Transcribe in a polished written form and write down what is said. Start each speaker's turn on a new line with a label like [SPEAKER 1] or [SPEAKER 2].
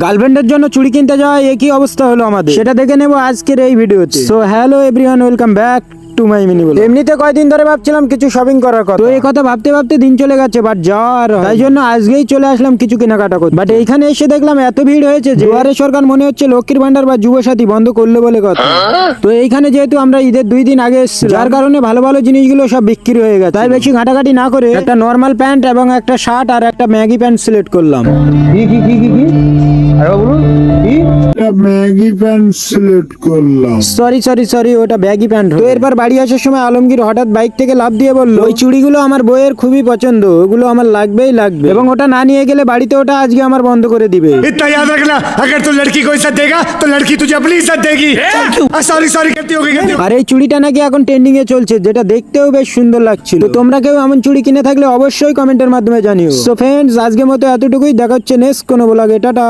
[SPEAKER 1] গার্লফ্রেন্ডের জন্য চুড়ি কিনতে যাওয়া একই অবস্থা হলো আমাদের, সেটা দেখে নেবো আজকের এই ভিডিওতে। So hello everyone, welcome back to my mini blog. এমনিতে কয়দিন ধরে ভাবছিলাম কিছু শপিং করার কথা, তো এই কথা ভাবতে ভাবতে দিন চলে গেছে, বাট যাওয়ার তাই জন্য আজকেই চলে আসলাম কিছু কেনাকাটা করতে। বাট এইখানে এসে দেখলাম এত ভিড় হয়েছে যে দুয়ারে সরকার মনে হচ্ছে লক্ষ্মীর ভান্ডার বা যুবসাথী বন্ধ করলো বলে কথা। তো এইখানে যেহেতু আমরা ঈদের 2 দিন আগে এসেছি, যার কারণে ভালো ভালো জিনিসগুলো সব বিক্রি হয়ে গেছে, তাই বেশি ঘাটাঘাটি না করে একটা নর্মাল প্যান্ট এবং একটা শার্ট আর একটা ম্যাগি প্যান্ট সিলেক্ট করলাম।
[SPEAKER 2] ম্যাগি প্যান্ট সিলেক্ট করলাম।
[SPEAKER 1] সরি ওটা ব্যাগি প্যান্ট। তো এরপর বাড়ি আসার সময় আলমগীর হঠাৎ বাইক থেকে লাফ দিয়ে বললো ওই চুড়িগুলো আমার বইয়ের খুবই পছন্দ, ওগুলো আমার লাগবেই লাগবে, এবং ওটা না নিয়ে গেলে বাড়িতে ওটা আজকে আমার বন্ধ করে দিবে।
[SPEAKER 3] इतना याद रखना, अगर तू लड़की को इज्जत देगा तो लड़की तुझे अपनी इज्जत देगी। सॉरी सॉरी कहती होगी।
[SPEAKER 1] আর এই চুড়িটা নাকি এখন ট্রেন্ডিং এ চলছে, যেটা দেখতেও বেশ সুন্দর লাগছিল। তো তোমরা কেউ এমন চুড়ি কিনে থাকলে অবশ্যই কমেন্টের মাধ্যমে জানিও। সো ফ্রেন্ডস, আজকের মতো এতটুকুই, দেখা হচ্ছে নেক্সট কোনো ব্লগে। টাটা।